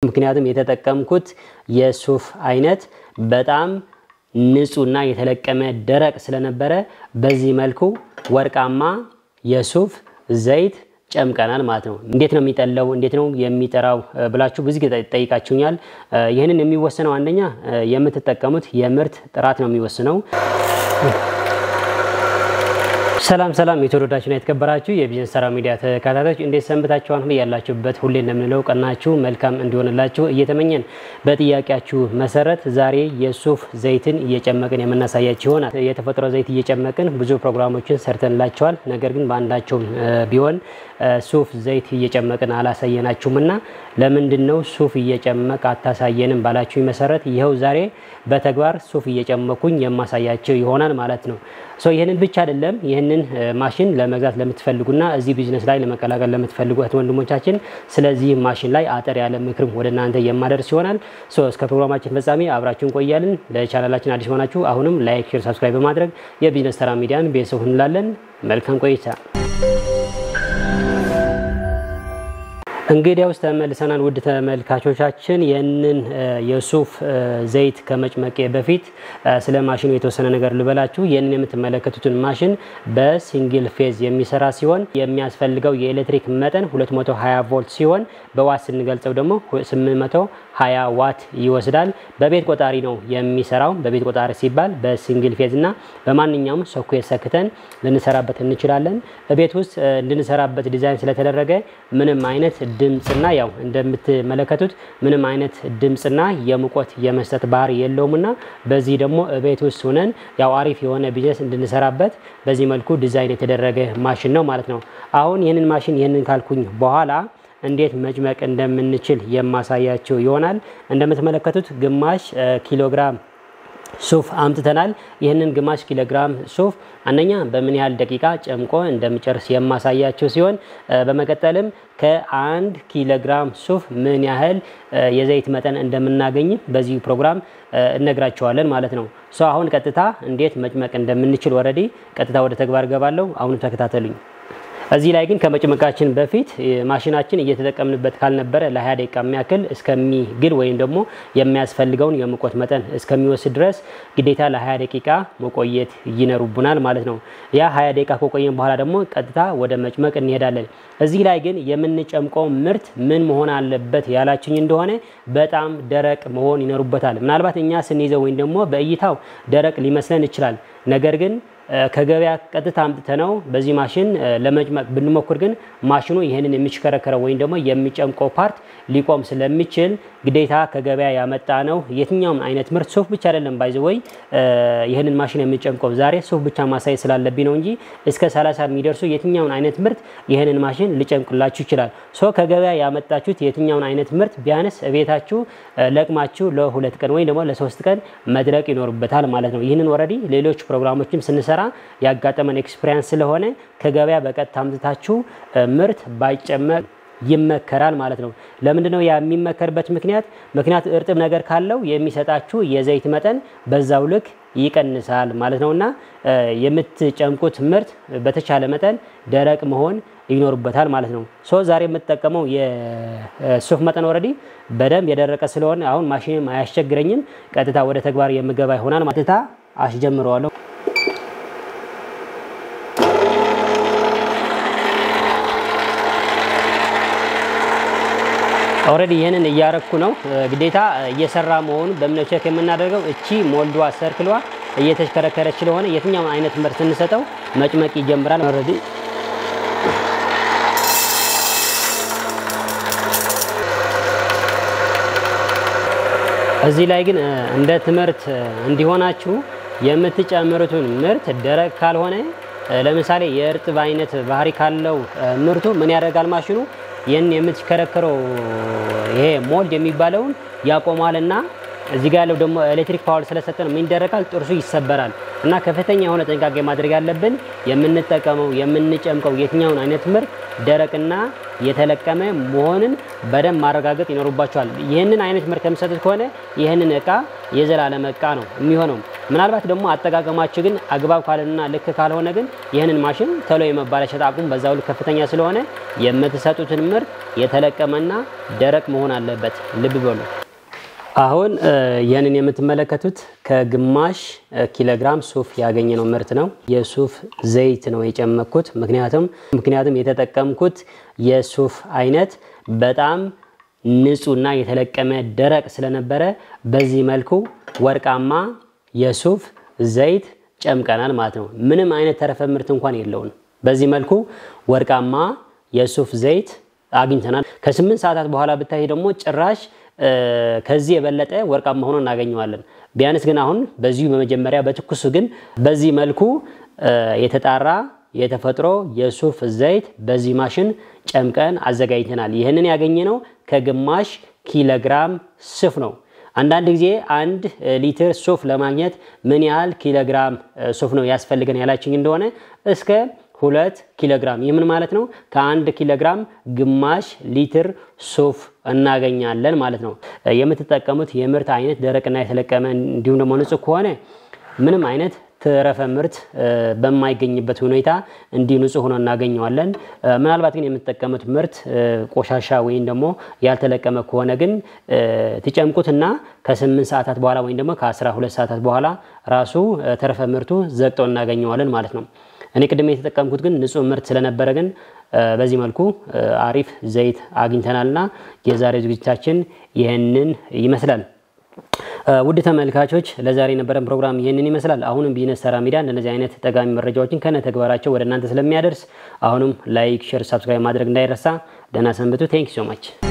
ምክንያቱም የተጠቀምኩት የሱፍ አይነት በጣም ንጹህና የተለቀመ ደረቅ ስለነበረ በዚህ መልኩ ወርቃማ የሱፍ ዘይት ጨምቀናል ማለት ነው። እንዴት ነው የሚጠለው እንዴት ነው የሚጠራው ብላችሁ ብዙ ጊዜ ጠይቃችሁኛል። ይሄንን የሚወሰነው አንደኛ የምትጠቀሙት የምርት ጥራት ነው የሚወስነው። ሰላም የተወደዳችሁና የተከበራችሁ የቢዝነስ ተራ ሚዲያ ተከታታዮች እንዴት ሰንብታችኋል? ያላችሁበት ሁሌ እንደምንለው ቀናችሁ መልካም እንዲሆንላችሁ እየተመኘን በጥያቄያችሁ መሰረት ዛሬ የሱፍ ዘይትን እየጨመቅን የምናሳያችሁ ይሆናል። የተፈጥሮ ዘይት እየጨመቅን ብዙ ፕሮግራሞችን ሰርተንላችኋል። ነገር ግን በአንዳቸው ቢሆን ሱፍ ዘይት እየጨመቅን አላሳየናችሁምና ለምንድነው ሱፍ እየጨመቅ አታሳየንም ባላችሁ መሰረት ይሄው ዛሬ በተግባር ሱፍ እየጨመኩኝ የማሳያችሁ ይሆናል ማለት ነው። ይሄንን ብቻ አይደለም ይሄንን ማሽን ለመግዛት ለምትፈልጉና እዚህ ቢዝነስ ላይ ለመቀላቀል ለምትፈልጉ ወንድሞቻችን ስለዚህ ማሽን ላይ አጠር ያለ ምክርም ወደናንተ የማደርስ ይሆናል። እስከ ፕሮግራማችን ፍጻሜ አብራችሁን ቆያልን። ለቻናላችን አዲስ ሆናችሁ አሁንም ላይክ፣ ሼር፣ ሰብስክራይብ በማድረግ የቢዝነስ ተራ ሚዲያን ቤተሰብ እንላለን። መልካም ቆይታ። እንግዲያውስ ተመልሰናል ውድ ተመልካቾቻችን። የነን የሱፍ ዘይት ከመጭመቄ በፊት ስለ ማሽኑ የተወሰነ ነገር ልበላችሁ። የነን የምትመለከቱትን ማሽን በሲንግል ፌዝ የሚሰራ ሲሆን የሚያስፈልገው የኤሌክትሪክ መጠን 220 ቮልት ሲሆን በዋት ስንገልጸው ደግሞ 820 ዋት ይወስዳል። በቤት ቆጣሪ ነው የሚሰራው። በቤት ቆጣሪ ሲባል በሲንግል ፌዝ እና በማንኛውም ሶኬት ሰክተን ልንሰራበት እንችላለን። በቤት ውስጥ እንድንሰራበት ዲዛይን ስለተደረገ ምንም አይነት ድምጽና ያው እንደምትመለከቱት ምንም አይነት ድምጽና የሙቀት የመስጠት ባህሪ የለውምና በዚህ ደግሞ ቤት ውስጥ ሆነን ያው አሪፍ የሆነ ቢዝነስ እንድንሰራበት በዚህ መልኩ ዲዛይን የተደረገ ማሽን ነው ማለት ነው። አሁን ይሄንን ማሽን ይሄንን ካልኩኝ በኋላ እንዴት መጭመቅ እንደምንችል የማሳያችሁ ይሆናል። እንደምትመለከቱት ግማሽ ኪሎግራም ሱፍ አምጥተናል። ይሄንን ግማሽ ኪሎግራም ሱፍ አንደኛ በምን ያህል ደቂቃ ጨምቆ እንደምጨርስ የማሳያችሁ ሲሆን በመቀጠልም ከ1 ኪሎግራም ሱፍ ምን ያህል የዘይት መጠን እንደምናገኝ በዚህ ፕሮግራም እነግራችኋለን ማለት ነው። አሁን ቀጥታ እንዴት መጭመቅ እንደምንችል ወረዲ ቀጥታ ወደ ተግባር ገባለሁ። አሁን ተከታተሉኝ። እዚህ ላይ ግን ከመጭመቃችን በፊት ማሽናችን እየተጠቀምንበት ካልነበረ ለ20 ደቂቃ የሚያክል እስከሚግል ወይም ደግሞ የሚያስፈልገውን የሙቀት መጠን እስከሚወስድ ድረስ ግዴታ ለ20 ደቂቃ መቆየት ይኖርብናል ማለት ነው። ያ 20 ደቂቃ ከቆየን በኋላ ደግሞ ቀጥታ ወደ መጭመቅ እንሄዳለን። እዚህ ላይ ግን የምንጨምቀው ምርት ምን መሆን አለበት ያላችሁኝ እንደሆነ በጣም ደረቅ መሆን ይኖርበታል። ምናልባት እኛ ስንይዘው ወይም ደግሞ በእይታው ደረቅ ሊመስለን ይችላል። ነገር ግን ከገበያ ቀጥታ አምጥተነው በዚህ ማሽን ለመጭመቅ ብንሞክር ግን ማሽኑ ይሄንን የሚሽከረከረው ወይም ደግሞ የሚጨምቀው ፓርት ሊቆም ስለሚችል ግዴታ ከገበያ ያመጣ ነው የትኛውም አይነት ምርት ሱፍ ብቻ አይደለም ባይዘው ይሄንን ማሽን የሚጨምቀው ዛሬ ሱፍ ብቻ ማሳየት ስላለብኝ ነው እንጂ እስከ 30 የሚደርሱ የትኛውን አይነት ምርት ይሄንን ማሽን ሊጨምቅላችሁ ይችላል። ከገበያ ያመጣችሁት የትኛውን አይነት ምርት ቢያንስ ቤታችሁ ለቅማችሁ ለ2 ቀን ወይ ደግሞ ለ3 ቀን መድረቅ ይኖርበታል ማለት ነው። ይሄንን ኦሬዲ ሌሎች ፕሮግራሞችም ስንሰራ ያጋጠመን ኤክስፒሪየንስ ስለሆነ ከገበያ በቀጥታ አምጥታችሁ ምርት ባይጨመቅ ይመከራል ማለት ነው። ለምንድነው ያ የሚመከርበት ምክንያት እርጥብ ነገር ካለው የሚሰጣችሁ የዘይት መጠን በዛው ልክ ይቀንሳል ማለት ነውና የምትጨምቁት ምርት በተቻለ መጠን ደረቅ መሆን ይኖርበታል ማለት ነው። ዛሬ የምትጠቀመው የሱፍ መጠን ኦሬዲ በደንብ የደረቀ ስለሆነ አሁን ማሽንም አያስቸግረኝም። ቀጥታ ወደ ተግባር የምገባ ይሆናል። ቀጥታ አስጀምረዋለሁ። ኦሬዲ ይሄንን እያረኩ ነው። ግዴታ እየሰራ መሆኑ በምን ቼክ የምናደርገው እቺ ሞልዷ ሰርክሏ እየተሽከረከረች ስለሆነ የትኛው አይነት ምርት እንሰጠው መጭመቅ ይጀምራል። ኦሬዲ እዚህ ላይ ግን እንደ ትምህርት እንዲሆናችሁ የምትጨምሩትን ምርት ደረቅ ካልሆነ ለምሳሌ የእርጥብ አይነት ባህሪ ካለው ምርቱ ምን ያደርጋል ማሽኑ የምትሽከረከረው ይሄ ሞልድ የሚባለውን ያቆማልና እዚህ ጋር ያለው ደግሞ ኤሌክትሪክ ፓወር ስለሰጠን ምን ይደረጋል ጥርሱ ይሰበራል። እና ከፍተኛ የሆነ ጥንቃቄ ማድረግ ያለብን የምንጠቀመው የምንጨምቀው የትኛውን አይነት ምርት ደረቅና የተለቀመ መሆንን በደንብ ማረጋገጥ ይኖርባችኋል። ይሄንን አይነት ምርት ከምሰጡት ከሆነ ይሄንን እቃ የዘላለም እቃ ነው የሚሆነው። ምናልባት ደግሞ አጠቃቀማችሁ ግን አግባብ ካልሆነና ልክ ካልሆነ ግን ይህንን ማሽን ቶሎ የመባላሸት አቅሙ በዛው ልክ ከፍተኛ ስለሆነ የምትሰጡትን ምርት የተለቀመና ደረቅ መሆን አለበት። ልብ በሉ። አሁን ይህንን የምትመለከቱት ከግማሽ ኪሎግራም ሱፍ ያገኘነው ምርት ነው። የሱፍ ዘይት ነው የጨመቅኩት። ምክንያቱም የተጠቀምኩት የሱፍ አይነት በጣም ንጹህና የተለቀመ ደረቅ ስለነበረ በዚህ መልኩ ወርቃማ የሱፍ ዘይት ጨምቀናል ማለት ነው። ምንም አይነት ተረፈ ምርት እንኳን የለውም። በዚህ መልኩ ወርቃማ የሱፍ ዘይት አግኝተናል። ከ8 ሰዓታት በኋላ ብታይ ደግሞ ጭራሽ ከዚህ የበለጠ ወርቃማ ሆኖ እናገኘዋለን። ቢያንስ ግን አሁን በዚሁ በመጀመሪያ በትኩሱ ግን በዚህ መልኩ የተጣራ የተፈጥሮ የሱፍ ዘይት በዚህ ማሽን ጨምቀን አዘጋጅተናል። ይሄንን ያገኘነው ከግማሽ ኪሎግራም ሱፍ ነው። አንዳንድ ጊዜ 1 ሊትር ሱፍ ለማግኘት ምን ያህል ኪሎግራም ሱፍ ነው ያስፈልገን ያላችኝ እንደሆነ እስከ 2 ኪሎግራም ይህ ምን ማለት ነው? ከ1 ኪሎግራም ግማሽ ሊትር ሱፍ እናገኛለን ማለት ነው። የምትጠቀሙት የምርት አይነት ደረቅና የተለቀመ እንዲሁም ደግሞ ንጹህ ከሆነ ምንም አይነት ተረፈ ምርት በማይገኝበት ሁኔታ እንዲህ ንጹህ ሆኖ እናገኘዋለን። ምናልባት ግን የምትጠቀሙት ምርት ቆሻሻ ወይም ደግሞ ያልተለቀመ ከሆነ ግን ትጨምቁትና ከ8 ሰዓታት በኋላ ወይም ደግሞ ከ12 ሰዓታት በኋላ ራሱ ተረፈ ምርቱ ዘግቶ እናገኘዋለን ማለት ነው። እኔ ቅድም የተጠቀምኩት ግን ንጹህ ምርት ስለነበረ ግን በዚህ መልኩ አሪፍ ዘይት አግኝተናልና የዛሬው ዝግጅታችን ይሄንን ይመስላል። ውድ ተመልካቾች ለዛሬ የነበረን ፕሮግራም ይሄንን ይመስላል። አሁንም ቢዝነስ ተራ ሚዲያ እንደነዚህ አይነት ጠቃሚ መረጃዎችን ከነ ተግባራቸው ወደ እናንተ ስለሚያደርስ አሁንም ላይክ፣ ሼር፣ ሰብስክራይብ ማድረግ እንዳይረሳ። ደህና ሰንብቱ። ቴንክ ዩ ሶ ማች